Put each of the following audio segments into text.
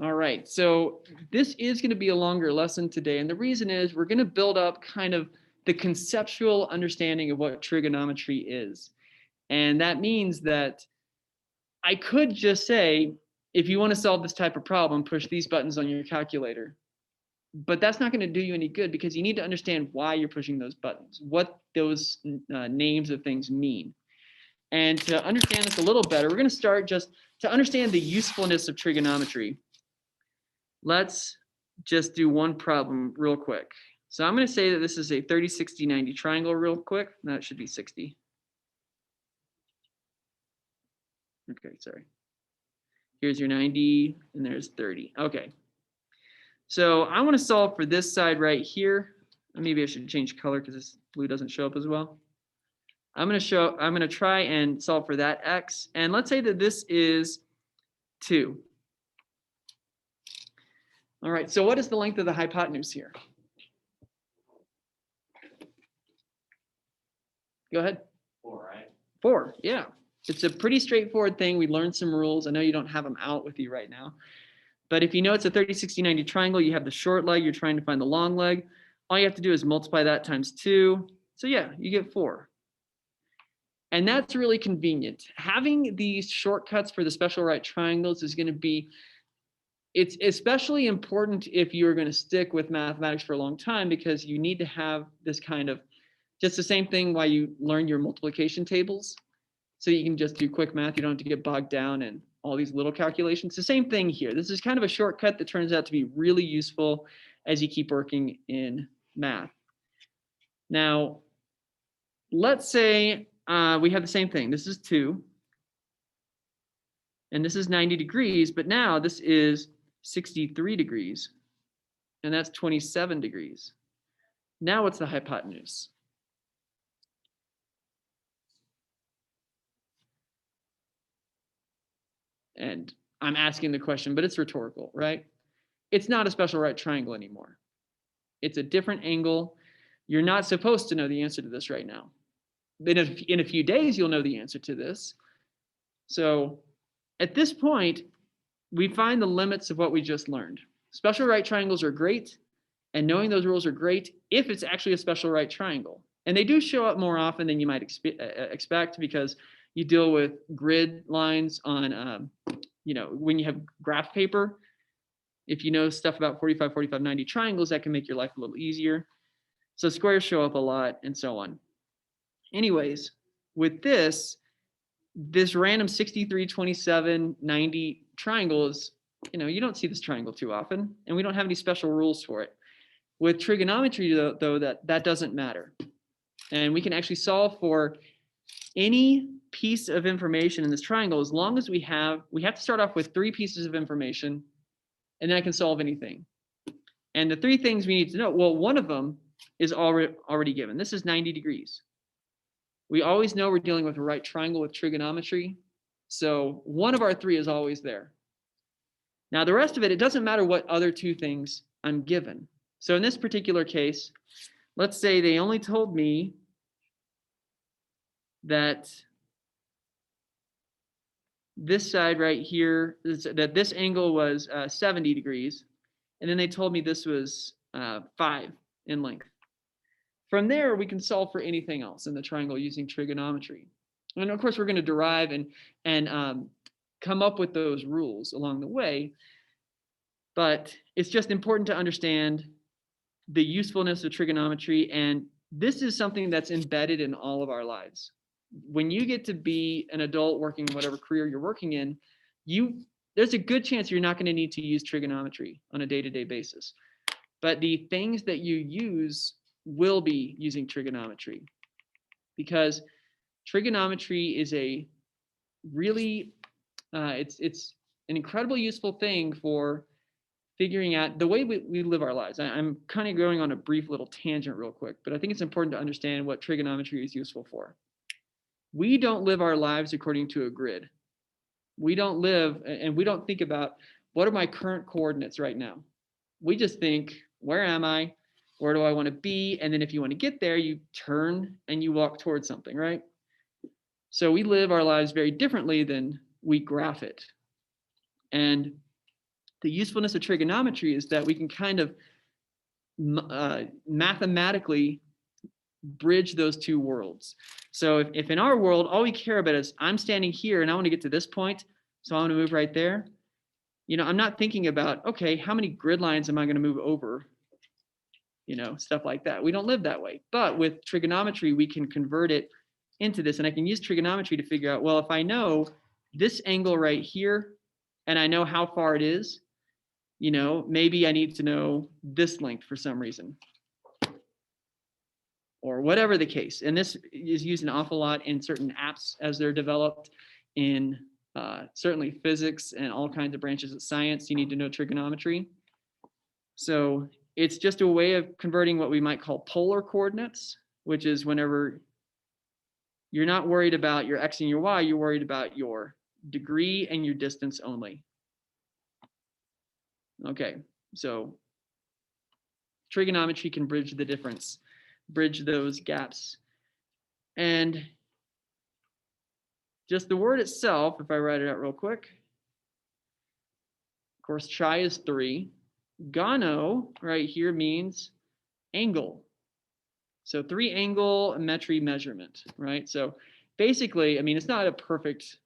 All right, so this is going to be a longer lesson today, and the reason is we're going to build up kind of the conceptual understanding of what trigonometry is. And that means that I could just say, if you want to solve this type of problem, push these buttons on your calculator. But that's not going to do you any good because you need to understand why you're pushing those buttons, what those names of things mean. And to understand this a little better, we're going to start just to understand the usefulness of trigonometry. Let's just do one problem real quick. So I'm going to say that this is a 30, 60, 90 triangle real quick. That should be 60. Okay, sorry. Here's your 90, and there's 30. Okay. So I want to solve for this side right here. Maybe I should change color because this blue doesn't show up as well. I'm going to try and solve for that x. And let's say that this is 2. All right, so what is the length of the hypotenuse here? Go ahead. 4, right? 4, yeah. It's a pretty straightforward thing. We learned some rules. I know you don't have them out with you right now. But if you know it's a 30, 60, 90 triangle, you have the short leg, you're trying to find the long leg. All you have to do is multiply that times 2. So yeah, you get 4. And that's really convenient. Having these shortcuts for the special right triangles is going to be, it's especially important if you're going to stick with mathematics for a long time, because you need to have this kind of, just the same thing why you learn your multiplication tables. So you can just do quick math. You don't have to get bogged down in all these little calculations. The same thing here. This is kind of a shortcut that turns out to be really useful as you keep working in math. Now, let's say we have the same thing. This is 2. And this is 90 degrees, but now this is 63 degrees. And that's 27 degrees. Now what's the hypotenuse? And I'm asking the question, but it's rhetorical, right? It's not a special right triangle anymore. It's a different angle. You're not supposed to know the answer to this right now. In a few days, you'll know the answer to this. So at this point, we find the limits of what we just learned. Special right triangles are great, and knowing those rules are great if it's actually a special right triangle. And they do show up more often than you might expect, because you deal with grid lines on, when you have graph paper. If you know stuff about 45, 45, 90 triangles, that can make your life a little easier. So squares show up a lot and so on. Anyways, with this random 63, 27, 90 triangle is, you don't see this triangle too often, and we don't have any special rules for it. With trigonometry, though, that doesn't matter. And we can actually solve for any piece of information in this triangle as long as we have to start off with 3 pieces of information, and then I can solve anything. And the 3 things we need to know, well, one of them is already given. This is 90 degrees. We always know we're dealing with a right triangle with trigonometry. So one of our 3 is always there. Now the rest of it doesn't matter what other 2 things I'm given. So in this particular case, let's say they only told me that this side right here, that this angle was 70 degrees. And then they told me this was 5 in length. From there, we can solve for anything else in the triangle using trigonometry. And of course, we're going to derive and come up with those rules along the way. But it's just important to understand the usefulness of trigonometry. And this is something that's embedded in all of our lives. When you get to be an adult working whatever career you're working in, there's a good chance you're not going to need to use trigonometry on a day-to-day basis. But the things that you use will be using trigonometry, because trigonometry is a really it's an incredibly useful thing for figuring out the way we live our lives. I'm kind of going on a brief little tangent real quick, but I think it's important to understand what trigonometry is useful for. We don't live our lives according to a grid. We don't live and we don't think about what are my current coordinates right now. We just think, where am I? Where do I want to be? And then if you want to get there, you turn and you walk towards something, right? So we live our lives very differently than we graph it. And the usefulness of trigonometry is that we can kind of mathematically bridge those two worlds. So if in our world, all we care about is I'm standing here and I want to get to this point, so I want to move right there. You know, I'm not thinking about, okay, how many grid lines am I going to move over? You know, stuff like that. We don't live that way. But with trigonometry, we can convert it into this. And I can use trigonometry to figure out, well, if I know this angle right here, and I know how far it is, you know, maybe I need to know this length for some reason, or whatever the case. And this is used an awful lot in certain apps as they're developed in certainly physics and all kinds of branches of science. You need to know trigonometry. So it's just a way of converting what we might call polar coordinates, which is whenever you're not worried about your x and your y, you're worried about your degree and your distance only. Okay, so trigonometry can bridge the difference, bridge those gaps. And just the word itself, if I write it out real quick, of course, chi is 3. Gano right here means angle. So 3-angle metry measurement, right? So basically, I mean, it's not a perfect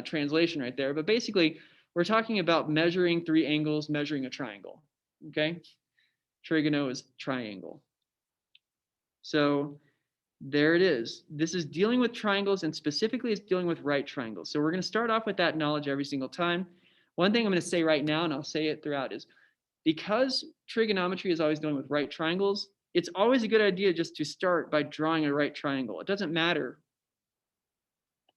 translation right there, but basically we're talking about measuring 3 angles, measuring a triangle, okay? Trigono is triangle. So there it is. This is dealing with triangles, and specifically it's dealing with right triangles. So we're going to start off with that knowledge every single time. One thing I'm going to say right now, and I'll say it throughout, is because trigonometry is always dealing with right triangles, it's always a good idea just to start by drawing a right triangle. It doesn't matter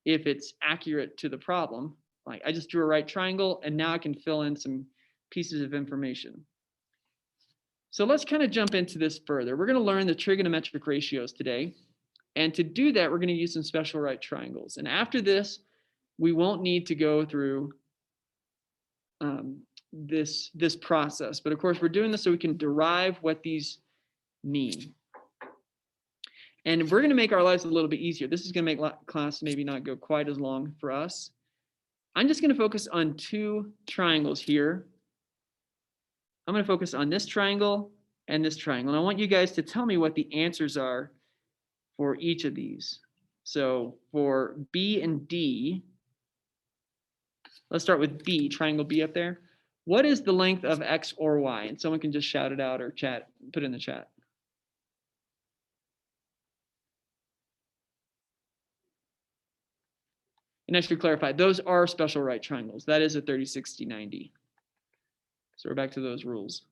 if it's accurate to the problem. Like, I just drew a right triangle, and now I can fill in some pieces of information. So let's kind of jump into this further. We're going to learn the trigonometric ratios today. And to do that, we're going to use some special right triangles. And after this, we won't need to go through this process. But of course, we're doing this so we can derive what these mean. And we're going to make our lives a little bit easier. This is going to make class maybe not go quite as long for us. I'm just going to focus on 2 triangles here. I'm going to focus on this triangle and this triangle. And I want you guys to tell me what the answers are for each of these. So for B and D, let's start with B, triangle B up there. What is the length of X or Y? And someone can just shout it out or chat, put it in the chat. And I should clarify, those are special right triangles. That is a 30, 60, 90. So we're back to those rules.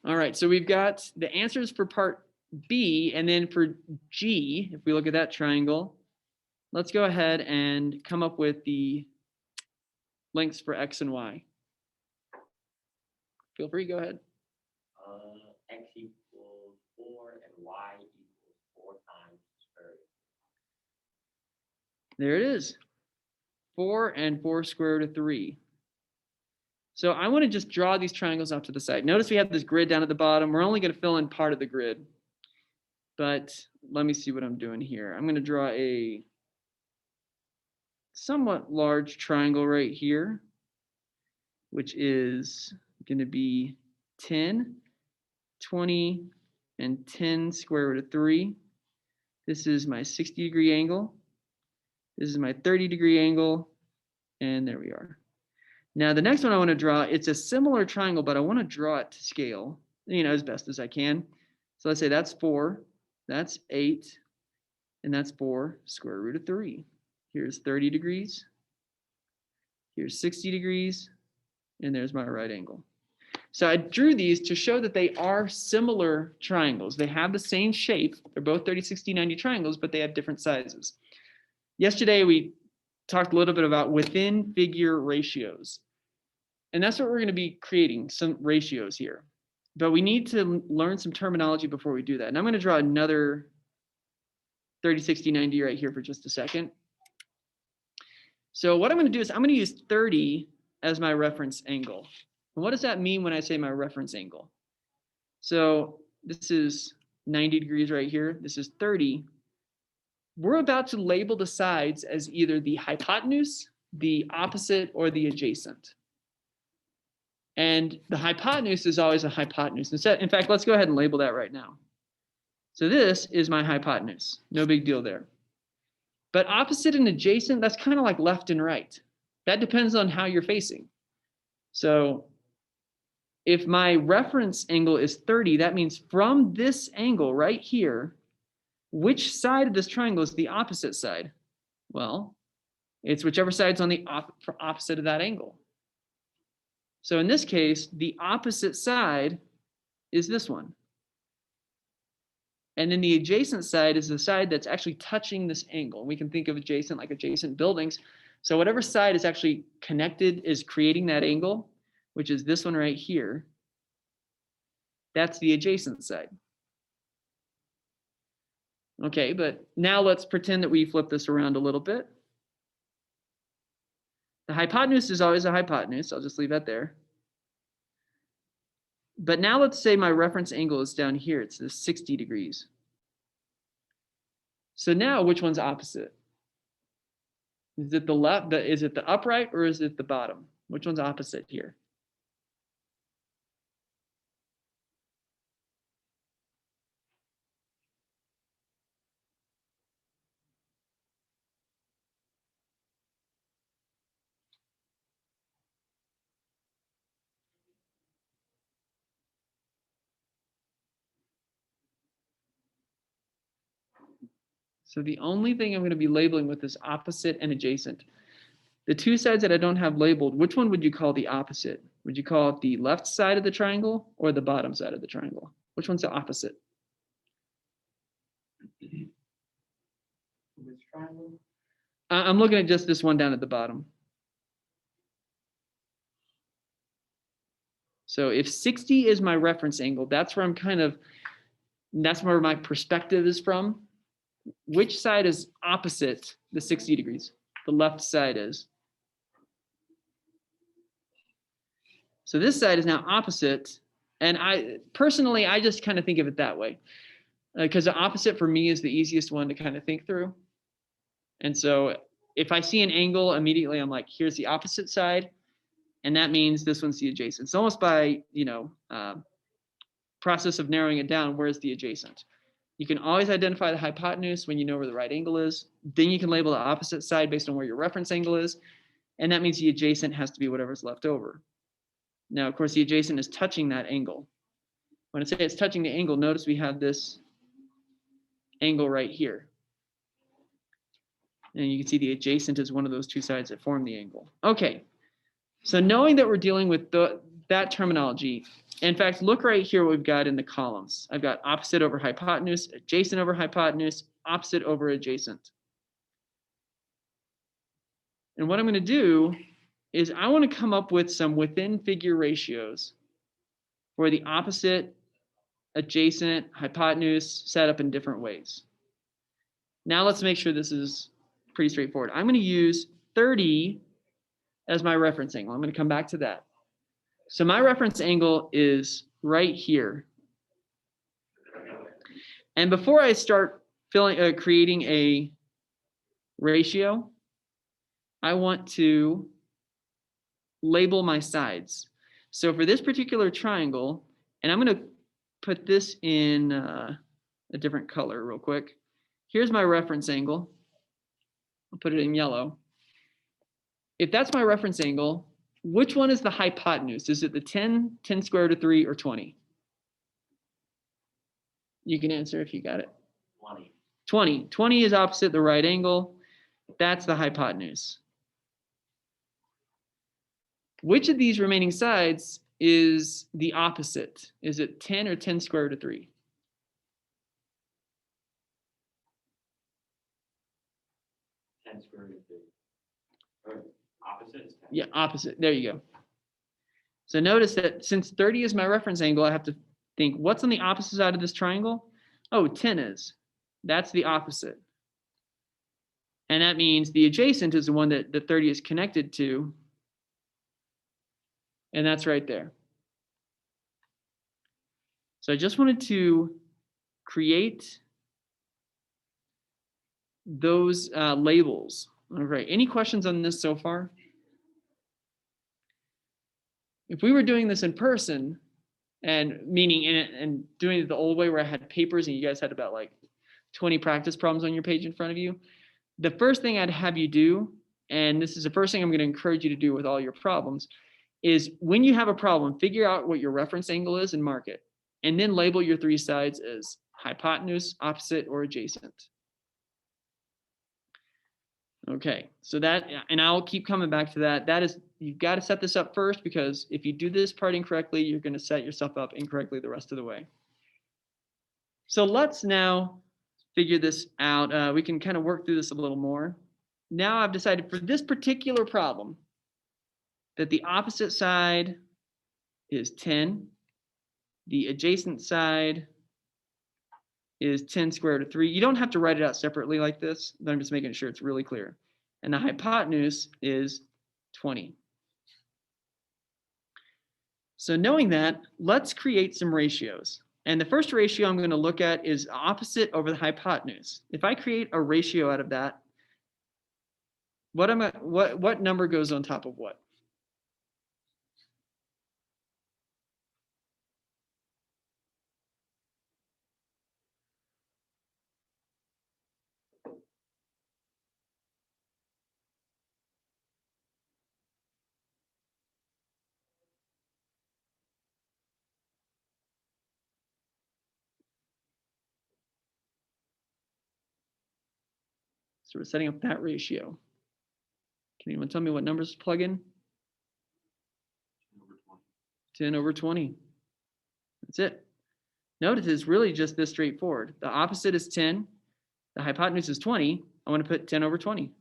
All right, so we've got the answers for part B, and then for G, if we look at that triangle, let's go ahead and come up with the lengths for X and Y. Feel free, go ahead. X equals 4 and Y equals 4 times square root. There it is. 4 and 4 square root of 3. So I want to just draw these triangles off to the side. Notice we have this grid down at the bottom. We're only going to fill in part of the grid. But let me see what I'm doing here. I'm going to draw a somewhat large triangle right here, which is going to be 10, 20, and 10 square root of 3. This is my 60-degree angle. This is my 30-degree angle. And there we are. Now, the next one I want to draw, it's a similar triangle, but I want to draw it to scale, you know, as best as I can. So let's say that's 4, that's 8, and that's 4 square root of 3. Here's 30 degrees. Here's 60 degrees. And there's my right angle. So I drew these to show that they are similar triangles. They have the same shape. They're both 30, 60, 90 triangles, but they have different sizes. Yesterday, we talked a little bit about within figure ratios. And that's what we're going to be creating, some ratios here. But we need to learn some terminology before we do that. And I'm going to draw another 30, 60, 90 right here for just a second. So what I'm going to do is I'm going to use 30 as my reference angle. And what does that mean when I say my reference angle? So this is 90 degrees right here. This is 30. We're about to label the sides as either the hypotenuse, the opposite, or the adjacent. And the hypotenuse is always a hypotenuse. In fact, let's go ahead and label that right now. So this is my hypotenuse. No big deal there. But opposite and adjacent, that's kind of like left and right. That depends on how you're facing. So if my reference angle is 30, that means from this angle right here, which side of this triangle is the opposite side? Well, it's whichever side's on the opposite of that angle. So in this case, the opposite side is this one. And then the adjacent side is the side that's actually touching this angle. We can think of adjacent like adjacent buildings. So whatever side is actually connected is creating that angle, which is this one right here. That's the adjacent side. Okay, but now let's pretend that we flip this around a little bit. The hypotenuse is always a hypotenuse. I'll just leave that there. But now let's say my reference angle is down here. It's this 60 degrees. So now which one's opposite? Is it the left? Is it the upright or is it the bottom? Which one's opposite here? So the only thing I'm going to be labeling with is opposite and adjacent. The two sides that I don't have labeled, which one would you call the opposite? Would you call it the left side of the triangle or the bottom side of the triangle? Which one's the opposite? Which triangle? I'm looking at just this one down at the bottom. So if 60 is my reference angle, that's where that's where my perspective is from. Which side is opposite the 60 degrees? The left side is. So this side is now opposite. And I personally just kind of think of it that way. Because the opposite for me is the easiest one to kind of think through. And so if I see an angle, immediately I'm like, here's the opposite side. And that means this one's the adjacent. It's almost by, process of narrowing it down, where's the adjacent? You can always identify the hypotenuse when you know where the right angle is. Then you can label the opposite side based on where your reference angle is. And that means the adjacent has to be whatever's left over. Now, of course, the adjacent is touching that angle. When I say it's touching the angle, notice we have this angle right here. And you can see the adjacent is one of those two sides that form the angle. Okay, so knowing that we're dealing with that terminology, in fact, look right here what we've got in the columns. I've got opposite over hypotenuse, adjacent over hypotenuse, opposite over adjacent. And what I'm going to do is I want to come up with some within figure ratios where the opposite, adjacent, hypotenuse set up in different ways. Now let's make sure this is pretty straightforward. I'm going to use 30 as my reference angle. I'm going to come back to that. So my reference angle is right here. And before I start creating a ratio, I want to label my sides. So for this particular triangle, and I'm going to put this in a different color real quick. Here's my reference angle. I'll put it in yellow. If that's my reference angle, which one is the hypotenuse? Is it the 10, 10 square root of 3, or 20? You can answer if you got it. 20. 20. 20 is opposite the right angle. That's the hypotenuse. Which of these remaining sides is the opposite? Is it 10 or 10 square root of 3? 10 square root of 3. Or opposite is 10. Yeah, opposite. There you go. So notice that since 30 is my reference angle, I have to think, what's on the opposite side of this triangle? Oh, 10 is. That's the opposite. And that means the adjacent is the one that the 30 is connected to. And that's right there. So I just wanted to create those labels. All right, any questions on this so far? If we were doing this in person, and meaning and doing it the old way where I had papers and you guys had about like 20 practice problems on your page in front of you, the first thing I'd have you do, and this is the first thing I'm going to encourage you to do with all your problems, is when you have a problem, figure out what your reference angle is and mark it, and then label your three sides as hypotenuse, opposite, or adjacent. Okay, so that, and I'll keep coming back to that. That is, you've got to set this up first, because if you do this part incorrectly, you're going to set yourself up incorrectly the rest of the way. So let's now figure this out. We can kind of work through this a little more. Now I've decided for this particular problem that the opposite side is 10. The adjacent side is 10 square root of 3. You don't have to write it out separately like this, but I'm just making sure it's really clear. And the hypotenuse is 20. So knowing that, let's create some ratios. And the first ratio I'm going to look at is opposite over the hypotenuse. If I create a ratio out of that, what number goes on top of what? So we're setting up that ratio. Can anyone tell me what numbers to plug in? 10 over 20. That's it. Notice it's really just this straightforward. The opposite is 10. The hypotenuse is 20. I want to put 10 over 20.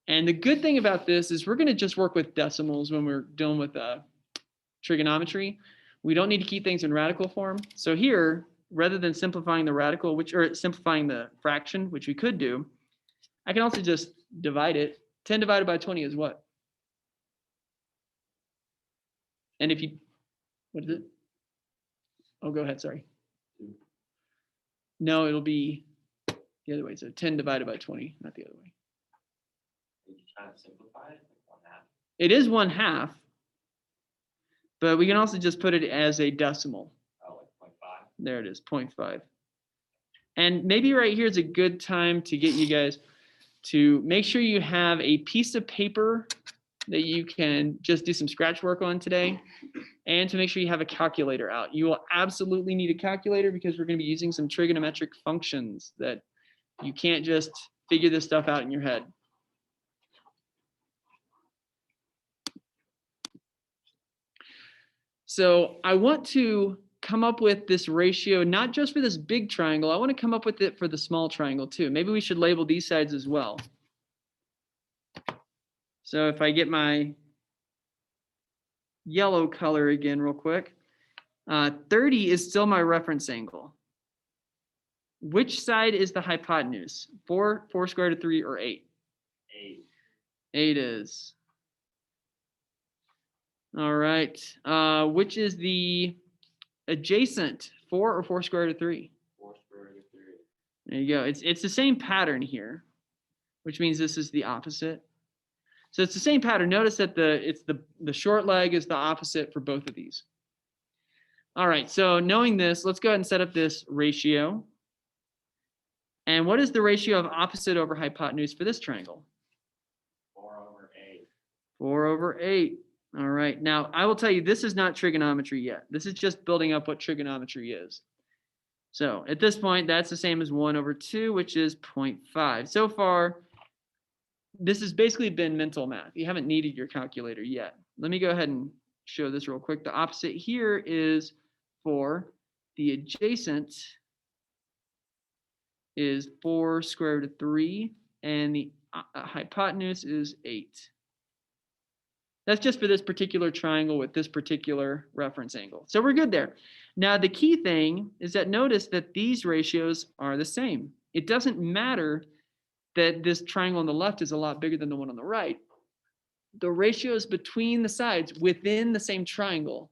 And the good thing about this is we're going to just work with decimals when we're dealing with trigonometry. We don't need to keep things in radical form. So here, rather than simplifying the radical, or simplifying the fraction, which we could do, I can also just divide it. 10 divided by 20 is what? And if you, what is it? Oh, go ahead, sorry. No, it'll be the other way. So 10 divided by 20, not the other way. Are you trying to simplify it? Like 1/2? It is 1/2, but we can also just put it as a decimal. Oh, like 0.5. There it is, 0.5. And maybe right here is a good time to get you guys to make sure you have a piece of paper that you can just do some scratch work on today, and to make sure you have a calculator out. You will absolutely need a calculator because we're going to be using some trigonometric functions that you can't just figure this stuff out in your head. So I want to come up with this ratio, not just for this big triangle. I want to come up with it for the small triangle too. Maybe we should label these sides as well. So if I get my yellow color again real quick, 30 is still my reference angle. Which side is the hypotenuse? 4 square root of 3, or 8? 8. 8 is. All right. Which is the adjacent? 4 or 4 square root of 3? 4 square root of 3. There you go. It's the same pattern here, which means this is the opposite. So it's the same pattern. Notice that the short leg is the opposite for both of these. All right. So knowing this, let's go ahead and set up this ratio. And what is the ratio of opposite over hypotenuse for this triangle? 4/8. 4/8. All right. Now, I will tell you, this is not trigonometry yet. This is just building up what trigonometry is. So at this point, that's the same as 1/2, which is 0.5. So far, this has basically been mental math. You haven't needed your calculator yet. Let me go ahead and show this real quick. The opposite here is 4. The adjacent is 4 square root of 3. And the hypotenuse is 8. That's just for this particular triangle with this particular reference angle. So we're good there. Now, the key thing is that notice that these ratios are the same. It doesn't matter that this triangle on the left is a lot bigger than the one on the right. The ratios between the sides within the same triangle,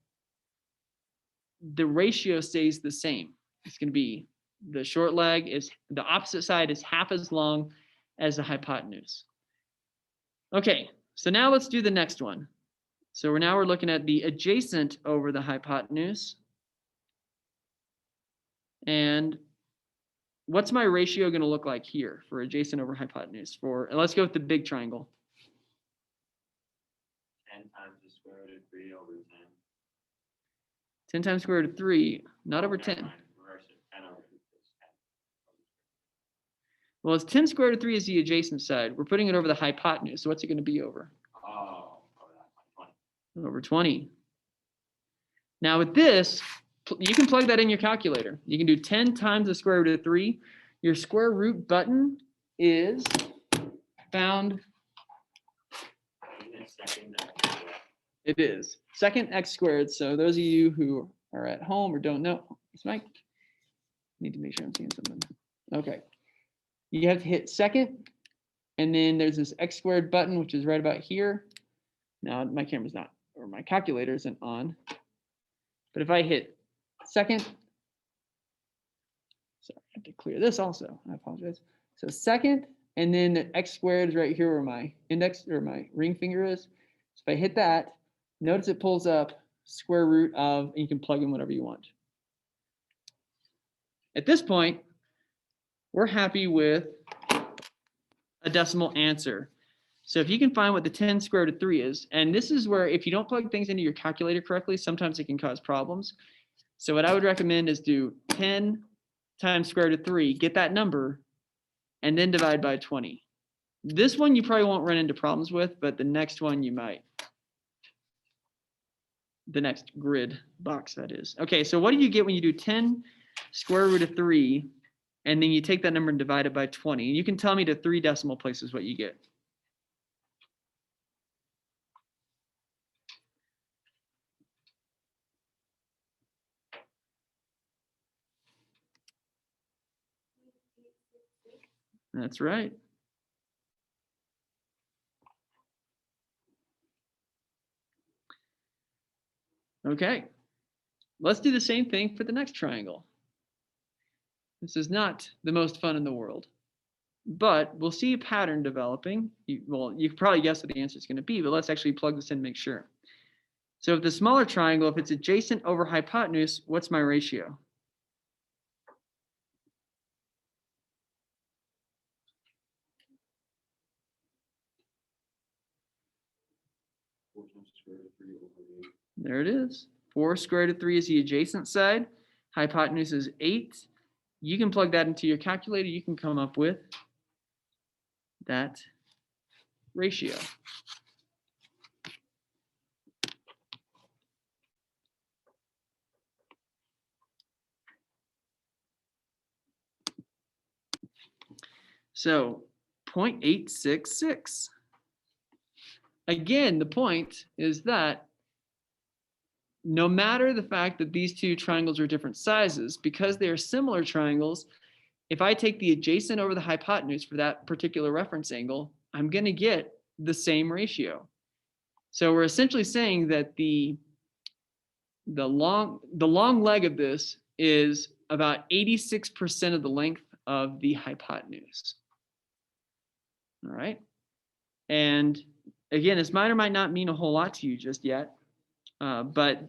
the ratio stays the same. It's going to be the short leg is the opposite side is half as long as the hypotenuse. Okay, so now let's do the next one. So we're looking at the adjacent over the hypotenuse. And what's my ratio going to look like here for adjacent over hypotenuse? And let's go with the big triangle. 10 times the square root of 3 over 10. 10 times square root of 3, not over 10. 10 over 10. Well, it's 10 square root of 3 is the adjacent side. We're putting it over the hypotenuse. So what's it going to be over? Oh, over 20. Over 20. Now with this, you can plug that in your calculator. You can do 10 times the square root of 3. Your square root button is found. It is second x squared. So those of you who are at home or don't know, it's Mike. Need to make sure I'm seeing something. Okay. You have to hit second, and then there's this x squared button, which is right about here. Now my camera's not, or my calculator isn't on. But if I hit second, sorry, I have to clear this also. I apologize. So second, and then the x squared is right here where my index or my ring finger is. So if I hit that, notice it pulls up square root of, and you can plug in whatever you want. At this point, we're happy with a decimal answer. So if you can find what the 10 square root of 3 is, and this is where if you don't plug things into your calculator correctly, sometimes it can cause problems. So what I would recommend is do 10 times square root of 3, get that number, and then divide by 20. This one you probably won't run into problems with, but the next one you might. The next grid box, that is. Okay, so what do you get when you do 10 square root of 3, and then you take that number and divide it by 20? And you can tell me to 3 decimal places what you get. That's right. Okay, let's do the same thing for the next triangle. This is not the most fun in the world, but we'll see a pattern developing. You can probably guess what the answer is going to be, but let's actually plug this in and make sure. So if the smaller triangle, if it's adjacent over hypotenuse, what's my ratio? There it is. 4 square root of 3 is the adjacent side. Hypotenuse is 8. You can plug that into your calculator. You can come up with that ratio. So 0.866. Again, the point is that no matter the fact that these two triangles are different sizes, because they are similar triangles, if I take the adjacent over the hypotenuse for that particular reference angle, I'm going to get the same ratio. So we're essentially saying that the long leg of this is about 86% of the length of the hypotenuse. All right. And again, this might or might not mean a whole lot to you just yet, but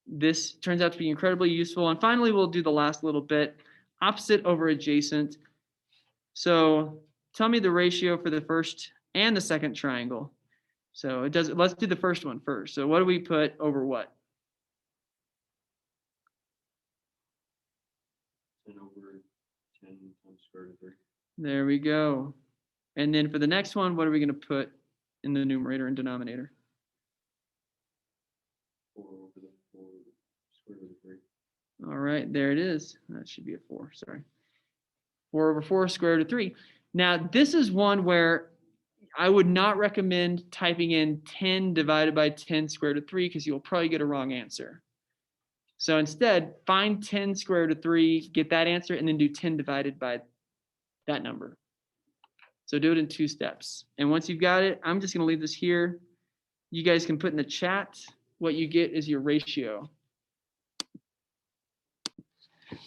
this turns out to be incredibly useful. And finally, we'll do the last little bit, opposite over adjacent. So tell me the ratio for the first and the second triangle. So let's do the first one first. So what do we put over what? 10 over 10 times square root of 3. There we go. And then for the next one, what are we going to put in the numerator and denominator? 4 over the 4 square root of 3. All right, there it is. That should be a 4, sorry. 4 over 4 square root of 3. Now, this is one where I would not recommend typing in 10 divided by 10 square root of 3 because you'll probably get a wrong answer. So instead, find 10 square root of 3, get that answer, and then do 10 divided by that number. So do it in 2 steps. And once you've got it, I'm just going to leave this here. You guys can put in the chat what you get is your ratio.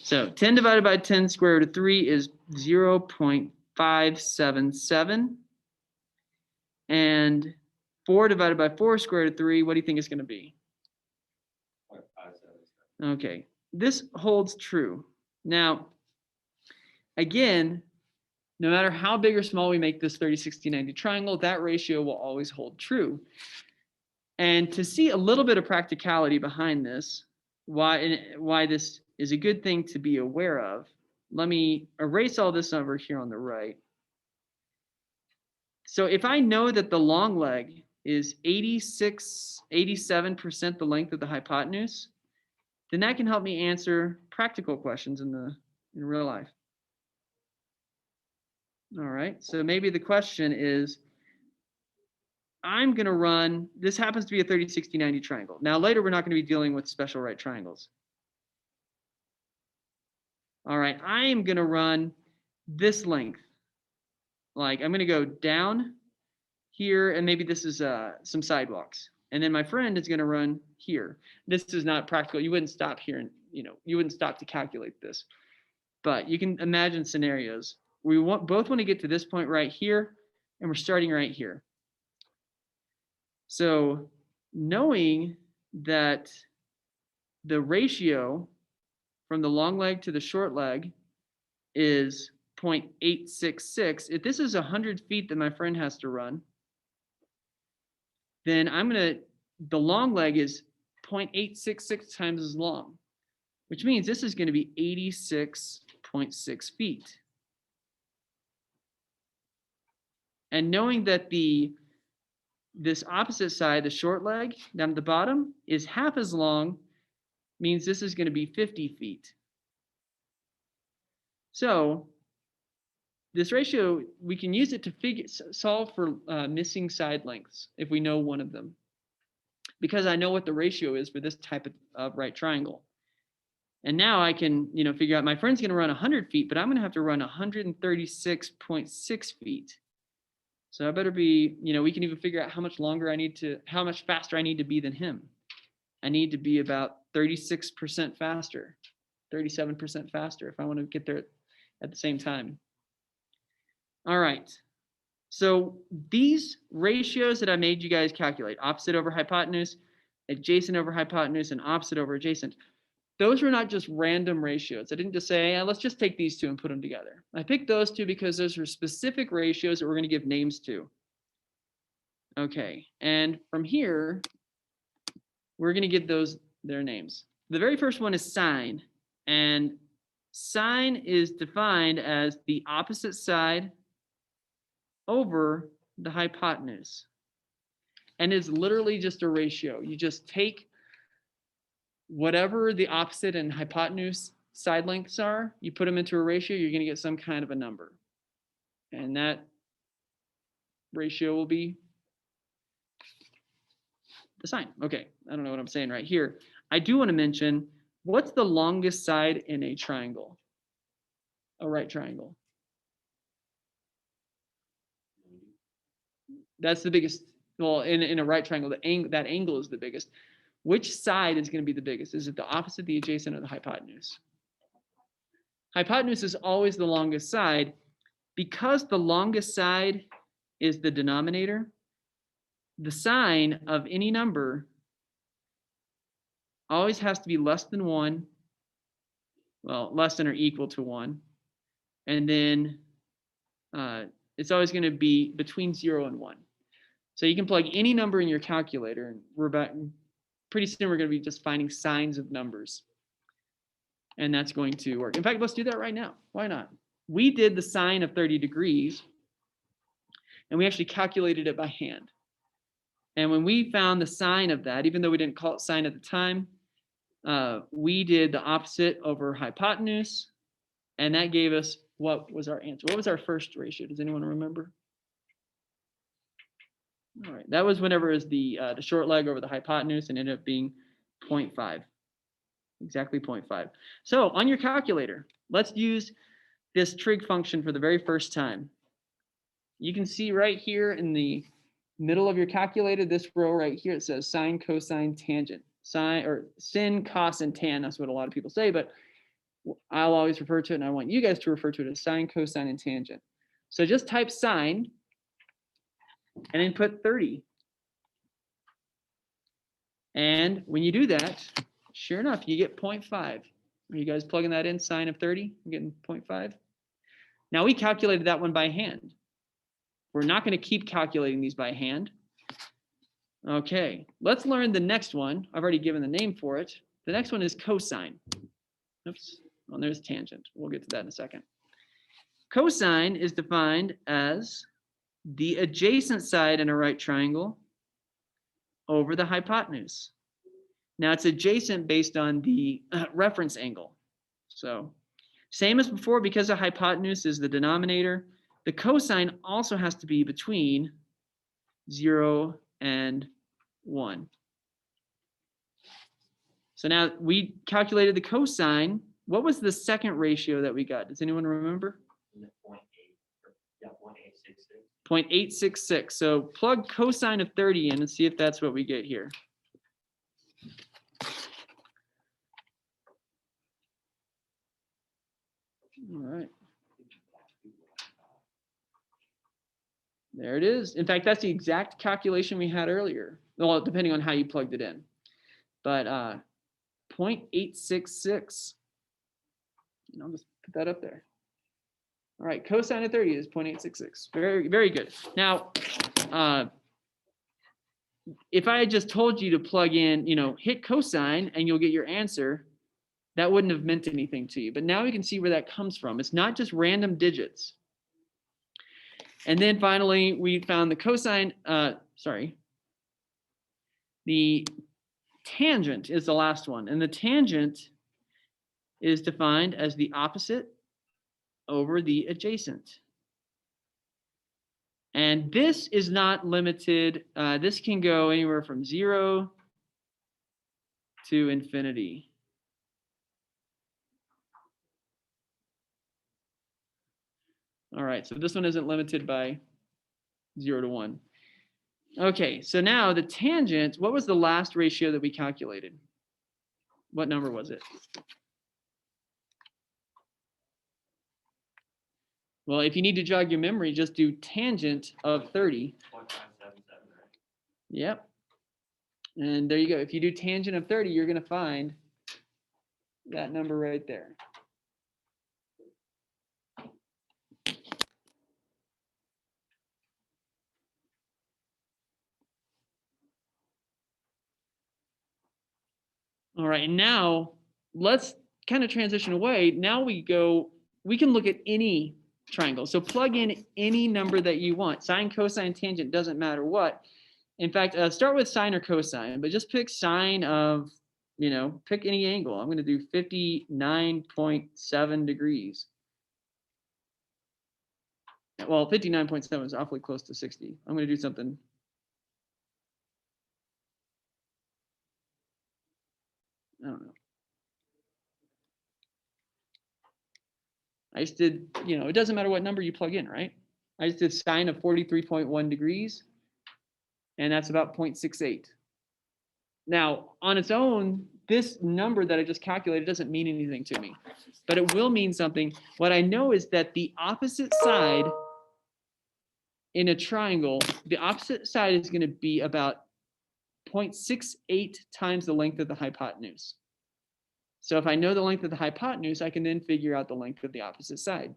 So 10 divided by 10 square root of 3 is 0.577. And 4 divided by 4 square root of 3, what do you think it's going to be? 0.577. Okay, this holds true. Now, again, no matter how big or small we make this 30, 60, 90 triangle, that ratio will always hold true. And to see a little bit of practicality behind this, why this is a good thing to be aware of, let me erase all this over here on the right. So if I know that the long leg is 87% the length of the hypotenuse, then that can help me answer practical questions in real life. All right, so maybe the question is, I'm going to run, this happens to be a 30, 60, 90 triangle. Now later we're not going to be dealing with special right triangles. All right, I am going to run this length. Like I'm going to go down here, and maybe this is some sidewalks. And then my friend is going to run here. This is not practical. You wouldn't stop here and, you wouldn't stop to calculate this. But you can imagine scenarios. We both want to get to this point right here, and we're starting right here. So knowing that the ratio from the long leg to the short leg is 0.866, if this is 100 feet that my friend has to run, then the long leg is 0.866 times as long, which means this is going to be 86.6 feet. And knowing that this opposite side, the short leg down at the bottom, is half as long, means this is going to be 50 feet. So this ratio, we can use it to solve for missing side lengths if we know one of them, because I know what the ratio is for this type of right triangle. And now I can, figure out my friend's going to run 100 feet, but I'm going to have to run 136.6 feet. So I better be, we can even figure out how much faster I need to be than him. I need to be about 36% faster, 37% faster if I want to get there at the same time. All right. So these ratios that I made you guys calculate, opposite over hypotenuse, adjacent over hypotenuse, and opposite over adjacent, those were not just random ratios. I didn't just say, let's just take these two and put them together. I picked those two because those are specific ratios that we're going to give names to. Okay, and from here, we're going to give those their names. The very first one is sine, and sine is defined as the opposite side over the hypotenuse. And it's literally just a ratio. You just take whatever the opposite and hypotenuse side lengths are, you put them into a ratio, you're going to get some kind of a number. And that ratio will be the sine. Okay, I don't know what I'm saying right here. I do want to mention, what's the longest side in a triangle? A right triangle. That's the biggest. Well, in a right triangle, that angle is the biggest. Which side is going to be the biggest? Is it the opposite, the adjacent, or the hypotenuse? Hypotenuse is always the longest side. Because the longest side is the denominator, the sign of any number always has to be less than 1, well, less than or equal to 1, and then it's always going to be between 0 and 1. So you can plug any number in your calculator, and pretty soon we're going to be just finding signs of numbers. And that's going to work. In fact, let's do that right now. Why not? We did the sine of 30 degrees, and we actually calculated it by hand. And when we found the sine of that, even though we didn't call it sine at the time, we did the opposite over hypotenuse, and that gave us what was our answer? What was our first ratio? Does anyone remember? All right, that was whenever it was the short leg over the hypotenuse and ended up being 0.5, exactly 0.5. So on your calculator, let's use this trig function for the very first time. You can see right here in the middle of your calculator, this row right here, it says sine, cosine, tangent. Sine or sin, cos, and tan. That's what a lot of people say, but I'll always refer to it, and I want you guys to refer to it as sine, cosine, and tangent. So just type sine and then put 30. And when you do that, sure enough, you get 0.5. Are you guys plugging that in, sine of 30? I'm getting 0.5. Now we calculated that one by hand. We're not going to keep calculating these by hand. Okay, let's learn the next one. I've already given the name for it. The next one is cosine. Oops, well, there's tangent. We'll get to that in a second. Cosine is defined as the adjacent side in a right triangle over the hypotenuse. Now it's adjacent based on the reference angle. So same as before, because the hypotenuse is the denominator, the cosine also has to be between 0 and 1. So now we calculated the cosine. What was the second ratio that we got? Does anyone remember? 0.866. So plug cosine of 30 in and see if that's what we get here. All right. There it is. In fact, that's the exact calculation we had earlier. Well, depending on how you plugged it in. But 0.866. And I'll just put that up there. All right, cosine of 30 is 0.866. Very, very good. Now, if I had just told you to plug in, hit cosine and you'll get your answer, that wouldn't have meant anything to you. But now you can see where that comes from. It's not just random digits. And then finally, we found the cosine, the tangent is the last one. And the tangent is defined as the opposite over the adjacent. And this is not limited. This can go anywhere from 0 to infinity. All right, so this one isn't limited by 0 to 1. Okay, so now the tangent, what was the last ratio that we calculated? What number was it? Well, if you need to jog your memory, just do tangent of 30. 0.577, right? Yep. And there you go. If you do tangent of 30, you're going to find that number right there. All right, and now let's kind of transition away. Now we can look at any triangle. So plug in any number that you want. Sine, cosine, tangent, doesn't matter what. In fact, start with sine or cosine, but just pick sine of, pick any angle. I'm going to do 59.7 degrees. Well, 59.7 is awfully close to 60. I'm going to do something. I don't know. I just did, it doesn't matter what number you plug in, right? I just did sine of 43.1 degrees, and that's about 0.68. Now, on its own, this number that I just calculated doesn't mean anything to me, but it will mean something. What I know is that the opposite side in a triangle, the opposite side is going to be about 0.68 times the length of the hypotenuse. So if I know the length of the hypotenuse, I can then figure out the length of the opposite side.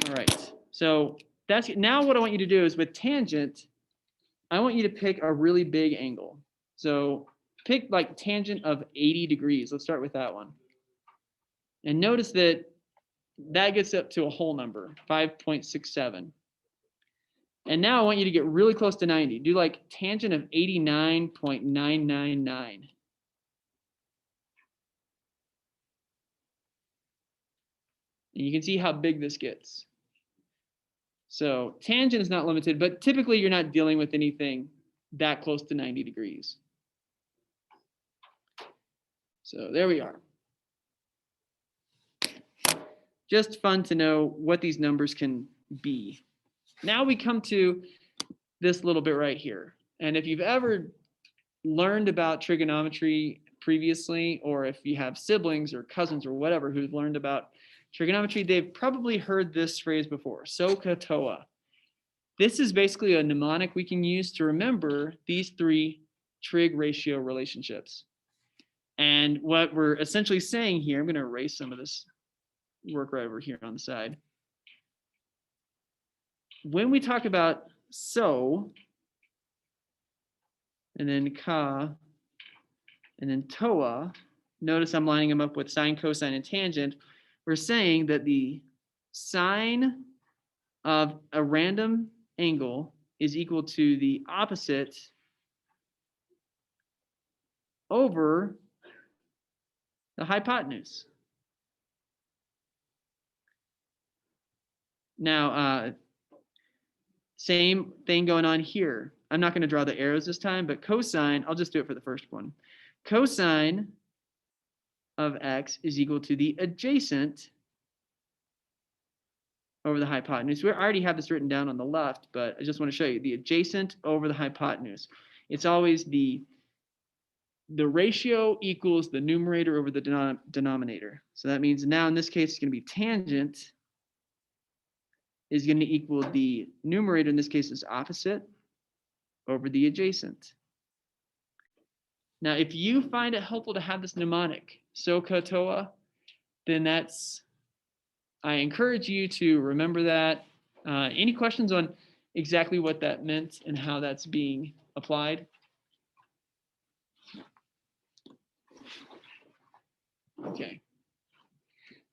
All right, so that's now what I want you to do is with tangent, I want you to pick a really big angle. So pick like tangent of 80 degrees. Let's start with that one. And notice that that gets up to a whole number, 5.67. And now I want you to get really close to 90. Do like tangent of 89.999. And you can see how big this gets. So tangent is not limited, but typically you're not dealing with anything that close to 90 degrees. So there we are. Just fun to know what these numbers can be. Now we come to this little bit right here. And if you've ever learned about trigonometry previously, or if you have siblings or cousins or whatever who've learned about trigonometry, they've probably heard this phrase before, SOHCAHTOA. This is basically a mnemonic we can use to remember these three trig ratio relationships. And what we're essentially saying here, I'm going to erase some of this work right over here on the side. When we talk about so, and then ka, and then toa, notice I'm lining them up with sine, cosine, and tangent. We're saying that the sine of a random angle is equal to the opposite over the hypotenuse. Now, same thing going on here. I'm not going to draw the arrows this time, but cosine, I'll just do it for the first one. Cosine of x is equal to the adjacent over the hypotenuse. We already have this written down on the left, but I just want to show you the adjacent over the hypotenuse. It's always the ratio equals the numerator over the denominator. So that means now in this case, it's going to be tangent is going to equal the numerator, in this case is opposite, over the adjacent. Now, if you find it helpful to have this mnemonic, SOHCAHTOA, then I encourage you to remember that. Any questions on exactly what that meant and how that's being applied? Okay.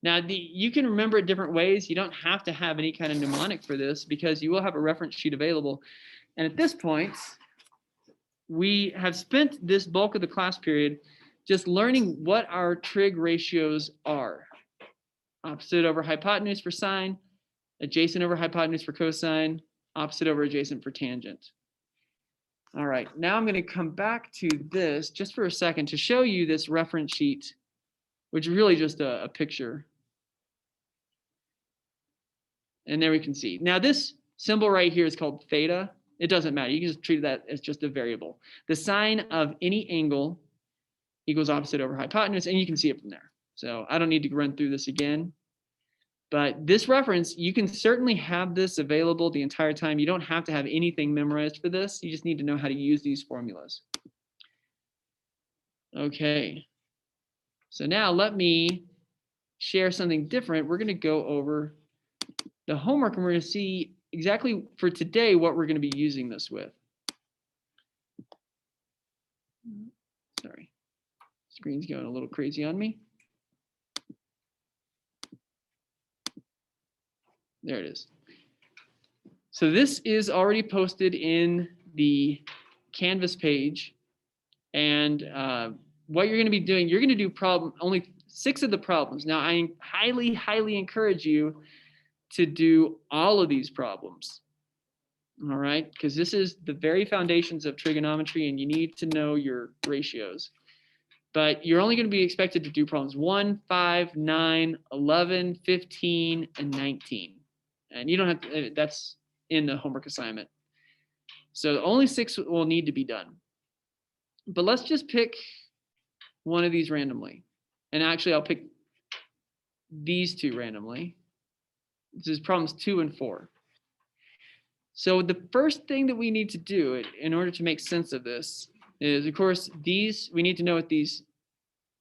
Now, you can remember it different ways. You don't have to have any kind of mnemonic for this because you will have a reference sheet available. And at this point, we have spent this bulk of the class period just learning what our trig ratios are. Opposite over hypotenuse for sine, adjacent over hypotenuse for cosine, opposite over adjacent for tangent. All right, now I'm going to come back to this just for a second to show you this reference sheet, which is really just a picture. And there we can see. Now this symbol right here is called theta. It doesn't matter. You can just treat that as just a variable. The sine of any angle equals opposite over hypotenuse, and you can see it from there. So I don't need to run through this again. But this reference, you can certainly have this available the entire time. You don't have to have anything memorized for this. You just need to know how to use these formulas. Okay. So now let me share something different. We're going to go over the homework and we're going to see exactly for today what we're going to be using this with. Sorry, screen's going a little crazy on me. There it is. So this is already posted in the Canvas page. And what you're going to be doing, you're going to do only 6 of the problems. Now, I highly, highly encourage you to do all of these problems. All right, because this is the very foundations of trigonometry and you need to know your ratios. But you're only going to be expected to do problems 1, 5, 9, 11, 15, and 19. And you don't have to, that's in the homework assignment. So only 6 will need to be done. But let's just pick one of these randomly. And actually, I'll pick these 2 randomly. This is problems 2 and 4. So the first thing that we need to do in order to make sense of this is, of course, we need to know what these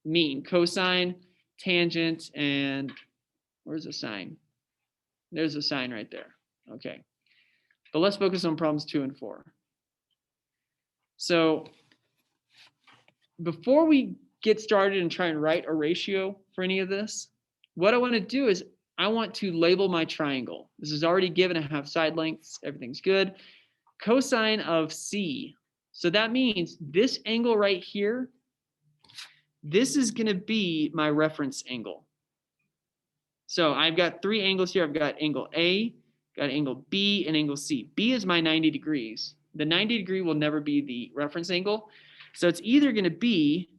mean. Cosine, tangent, and where's the sine? There's a sine right there. Okay. But let's focus on problems 2 and 4. So before we get started and try and write a ratio for any of this, what I want to do is I want to label my triangle. This is already given. I have side lengths. Everything's good. Cosine of C. So that means this angle right here, this is going to be my reference angle. So I've got three angles here. I've got angle A, got angle B, and angle C. B is my 90 degrees. The 90 degree will never be the reference angle. So it's either going to be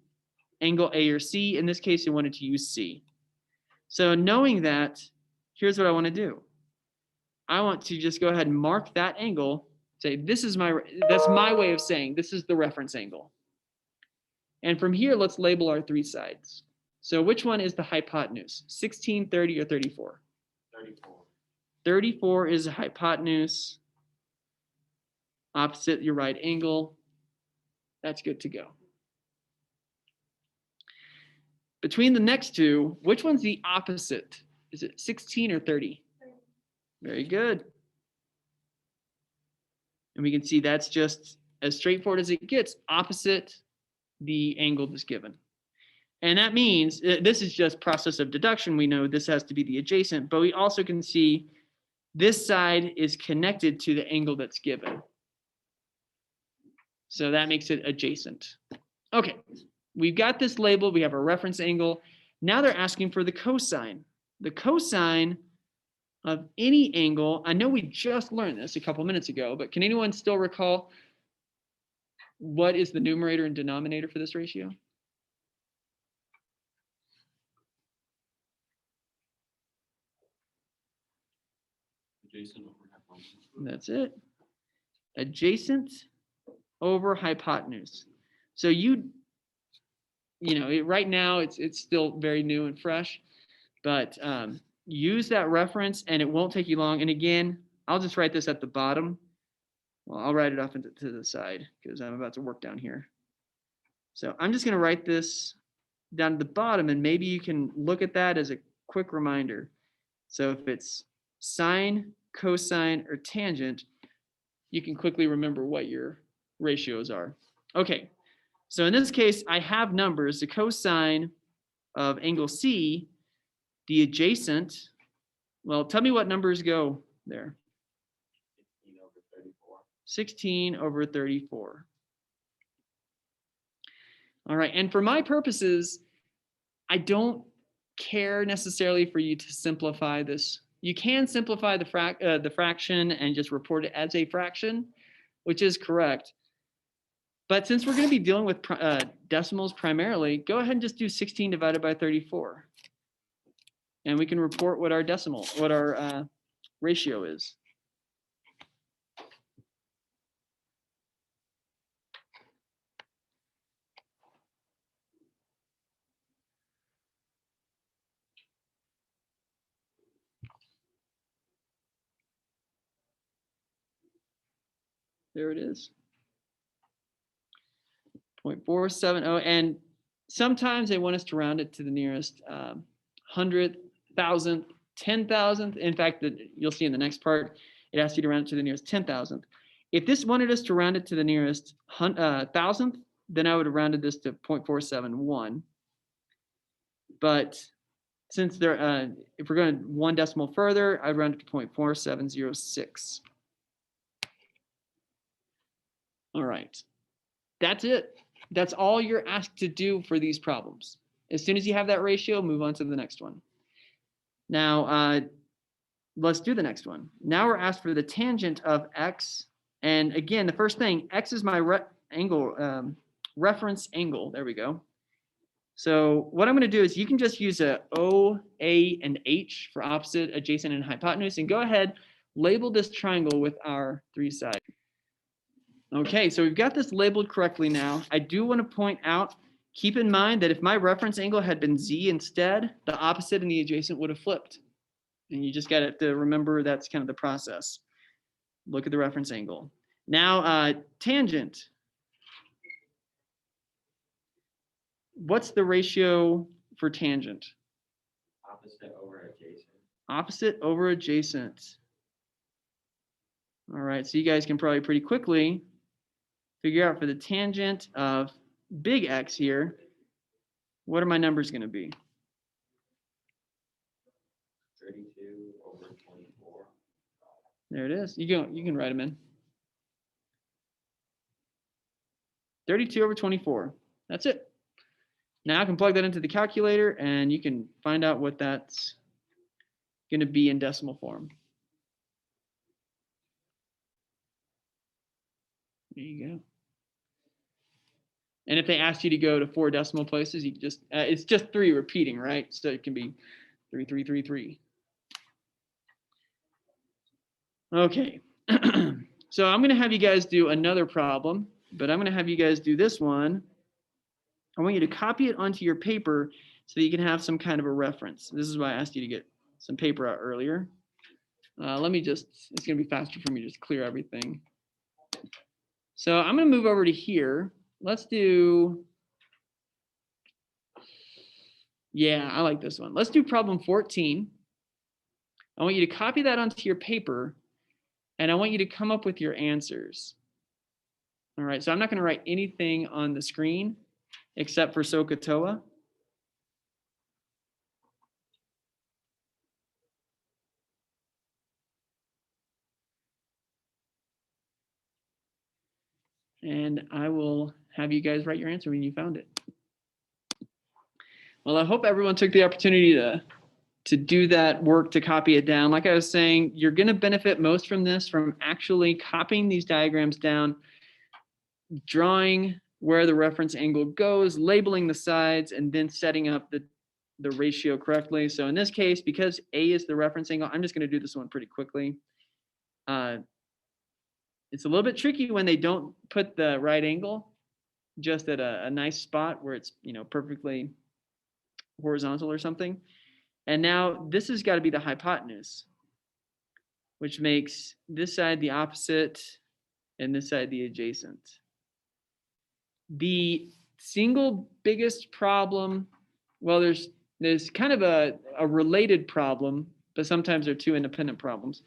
angle A or C. In this case, I wanted to use C. So knowing that, here's what I want to do. I want to just go ahead and mark that angle, say that's my way of saying this is the reference angle. And from here, let's label our three sides. So which one is the hypotenuse? 16, 30, or 34? 34. 34 is a hypotenuse. Opposite your right angle. That's good to go. Between the next two, which one's the opposite? Is it 16 or 30? 30. Very good. And we can see that's just as straightforward as it gets, opposite the angle that's given. And that means this is just process of deduction. We know this has to be the adjacent, but we also can see this side is connected to the angle that's given. So that makes it adjacent. Okay, we've got this label. We have a reference angle. Now they're asking for the cosine. The cosine of any angle. I know we just learned this a couple minutes ago, but can anyone still recall what is the numerator and denominator for this ratio? Adjacent over hypotenuse. That's it. Adjacent over hypotenuse. So right now it's still very new and fresh, but use that reference and it won't take you long. And again, I'll just write this at the bottom. Well, I'll write it off to the side because I'm about to work down here. So I'm just going to write this down at the bottom, and maybe you can look at that as a quick reminder. So if it's sine, cosine, or tangent, you can quickly remember what your ratios are. Okay, so in this case, I have numbers. The cosine of angle C, the adjacent, well, tell me what numbers go there. 16 over 34. All right, and for my purposes, I don't care necessarily for you to simplify this. You can simplify the fraction and just report it as a fraction, which is correct. But since we're going to be dealing with decimals primarily, go ahead and just do 16 divided by 34. And we can report what our ratio is. There it is. 0.470. And sometimes they want us to round it to the nearest 100th, 1000th, 10,000th. In fact, you'll see in the next part, it asks you to round it to the nearest 10,000th. If this wanted us to round it to the nearest 1000th, then I would have rounded this to 0.471. But since if we're going one decimal further, I'd round it to 0.4706. All right, that's it. That's all you're asked to do for these problems. As soon as you have that ratio, move on to the next one. Now, let's do the next one. Now we're asked for the tangent of x. And again, the first thing, x is my reference angle. There we go. So what I'm going to do is you can just use a O, A, and H for opposite, adjacent, and hypotenuse. And go ahead, label this triangle with our three sides. Okay, so we've got this labeled correctly now. I do want to point out, keep in mind that if my reference angle had been Z instead, the opposite and the adjacent would have flipped. And you just got to remember that's kind of the process. Look at the reference angle. Now, tangent. What's the ratio for tangent? Opposite over adjacent. Opposite over adjacent. All right, so you guys can probably pretty quickly figure out for the tangent of big X here, what are my numbers going to be? 32 over 24. There it is. You can write them in. 32 over 24. That's it. Now I can plug that into the calculator and you can find out what that's going to be in decimal form. There you go. And if they asked you to go to 4 decimal places, you just, it's just 3 repeating, right? So it can be 3, 3, 3, 3. Okay. So I'm going to have you guys do another problem, but I'm going to have you guys do this one. I want you to copy it onto your paper so that you can have some kind of a reference. This is why I asked you to get some paper out earlier. Let me just, it's going to be faster for me to just clear everything. So I'm going to move over to here. Let's do, yeah, I like this one. Let's do problem 14. I want you to copy that onto your paper, and I want you to come up with your answers. All right, so I'm not going to write anything on the screen except for SOHCAHTOA. And I will have you guys write your answer when you found it. Well, I hope everyone took the opportunity to do that work, to copy it down. Like I was saying, you're going to benefit most from this, from actually copying these diagrams down, drawing where the reference angle goes, labeling the sides, and then setting up the ratio correctly. So in this case, because A is the reference angle, I'm just going to do this one pretty quickly. It's a little bit tricky when they don't put the right angle just at a nice spot where it's, you know, perfectly horizontal or something. And now this has got to be the hypotenuse, which makes this side the opposite and this side the adjacent. The single biggest problem, well, there's kind of a related problem, but sometimes they're two independent problems.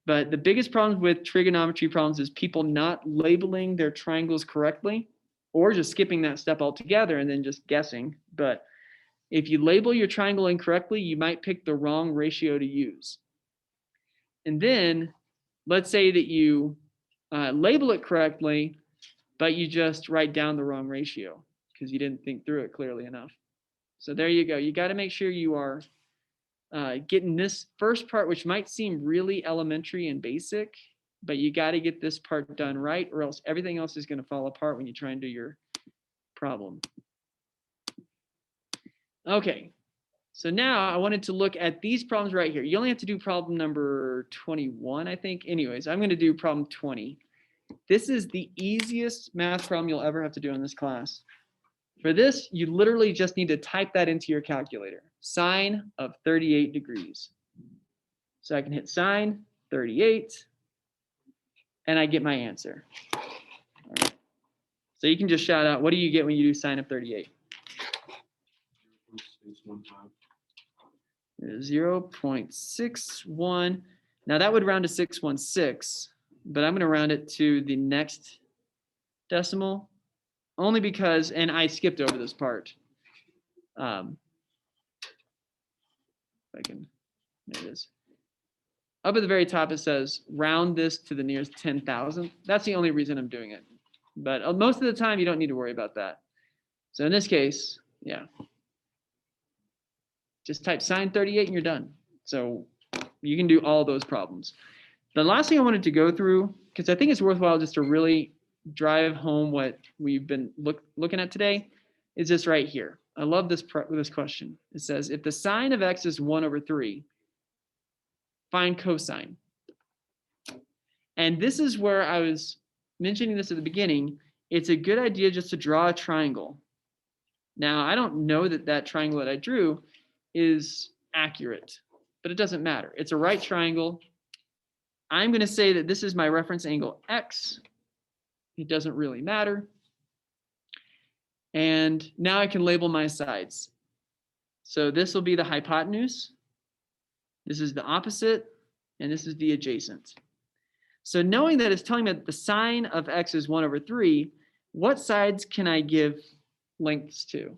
But the biggest problem with trigonometry problems is people not labeling their triangles correctly, or just skipping that step altogether and then just guessing. But if you label your triangle incorrectly, you might pick the wrong ratio to use. And then let's say that you label it correctly, but you just write down the wrong ratio because you didn't think through it clearly enough. So there you go. You got to make sure you are getting this first part, which might seem really elementary and basic, but you got to get this part done right, or else everything else is going to fall apart when you try and do your problem. Okay, so now I wanted to look at these problems right here. You only have to do problem number 21, I think. Anyways, I'm going to do problem 20. This is the easiest math problem you'll ever have to do in this class. For this, you literally just need to type that into your calculator. Sine of 38 degrees. So I can hit sine 38, and I get my answer. All right. So you can just shout out, what do you get when you do sine of 38? 0.61. Now that would round to 616, but I'm going to round it to the next decimal, only because, and I skipped over this part. If I can, there it is. Up at the very top, it says round this to the nearest 10,000. That's the only reason I'm doing it. But most of the time, you don't need to worry about that. So in this case, yeah, just type sine 38 and you're done. So you can do all those problems. The last thing I wanted to go through, because I think it's worthwhile just to really drive home what we've been looking at today, is this right here. I love this question. It says, if the sine of x is 1/3, find cosine. And this is where I was mentioning this at the beginning. It's a good idea just to draw a triangle. Now, I don't know that that triangle that I drew is accurate, but it doesn't matter. It's a right triangle. I'm going to say that this is my reference angle x. It doesn't really matter. And now I can label my sides. So this will be the hypotenuse. This is the opposite, and this is the adjacent. So knowing that it's telling me that the sine of x is 1/3, what sides can I give lengths to?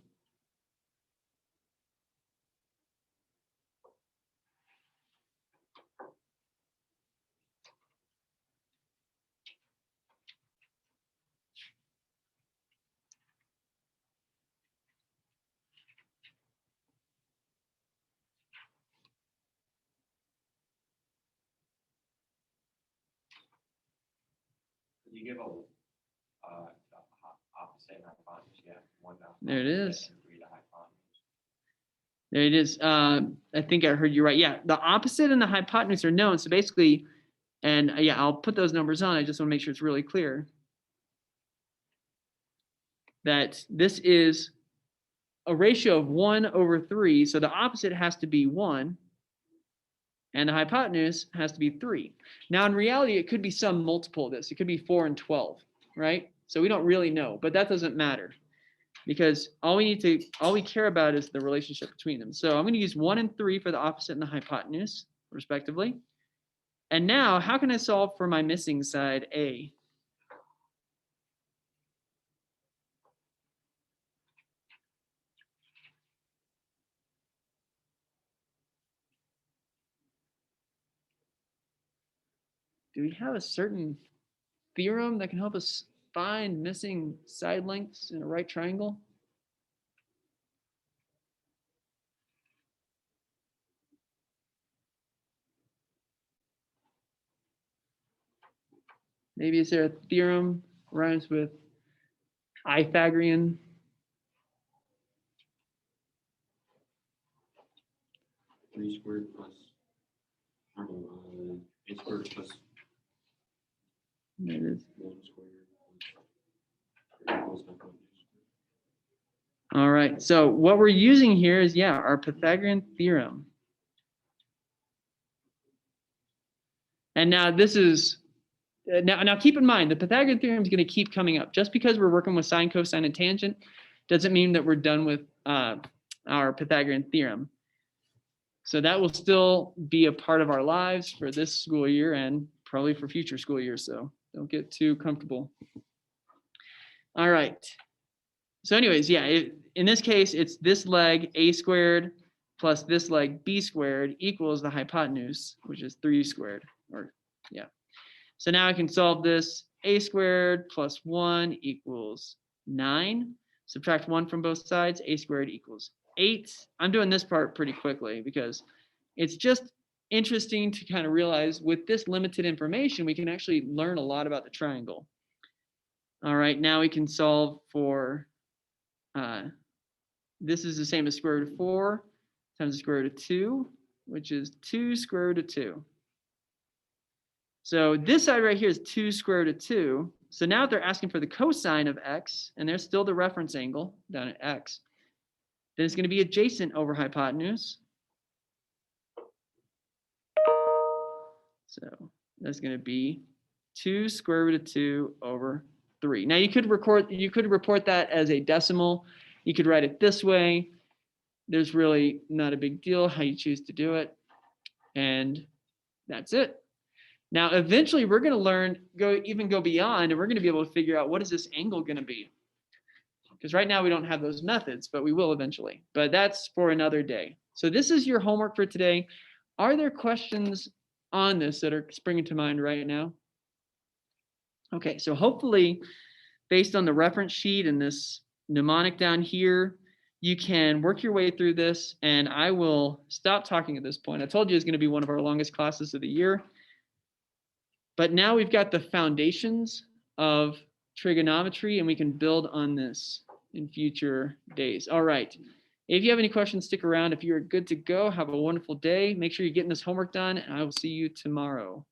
You give a opposite and hypotenuse, yeah. One There it is. and three to hypotenuse. There it is. I think I heard you right. Yeah, the opposite and the hypotenuse are known. So basically, and yeah, I'll put those numbers on. I just want to make sure it's really clear that this is a ratio of 1/3. So the opposite has to be 1, and the hypotenuse has to be 3. Now, in reality, it could be some multiple of this. It could be 4 and 12, right? So we don't really know, but that doesn't matter because all we care about is the relationship between them. So I'm going to use 1 and 3 for the opposite and the hypotenuse, respectively. And now, how can I solve for my missing side, A? Do we have a certain theorem that can help us find missing side lengths in a right triangle? Maybe is there a theorem rhymes with Pythagorean? A squared plus, A squared plus There it is. 1 squared equals hypotenuse. All right. So what we're using here is, yeah, our Pythagorean theorem. And now this is, now keep in mind, the Pythagorean theorem is going to keep coming up. Just because we're working with sine, cosine, and tangent doesn't mean that we're done with our Pythagorean theorem. So that will still be a part of our lives for this school year and probably for future school years. So don't get too comfortable. All right. So anyways, yeah, in this case, it's this leg a squared plus this leg b squared equals the hypotenuse, which is 3 squared. Or yeah. So now I can solve this. A squared plus 1 equals 9. Subtract 1 from both sides. A squared equals 8. I'm doing this part pretty quickly because it's just interesting to kind of realize with this limited information, we can actually learn a lot about the triangle. All right, now we can solve for, this is the same as square root of 4 times the square root of 2, which is 2 square root of 2. So this side right here is 2 square root of 2. So now they're asking for the cosine of x, and there's still the reference angle down at x. Then it's going to be adjacent over hypotenuse. So that's going to be 2 square root of 2 over 3. Now you could report that as a decimal. You could write it this way. There's really not a big deal how you choose to do it. And that's it. Now, eventually we're going to learn, go beyond, and we're going to be able to figure out what is this angle going to be. Because right now we don't have those methods, but we will eventually. But that's for another day. So this is your homework for today. Are there questions on this that are springing to mind right now? Okay, so hopefully, based on the reference sheet and this mnemonic down here, you can work your way through this, and I will stop talking at this point. I told you it's going to be one of our longest classes of the year. But now we've got the foundations of trigonometry, and we can build on this in future days. All right. If you have any questions, stick around. If you're good to go, have a wonderful day. Make sure you're getting this homework done, and I will see you tomorrow.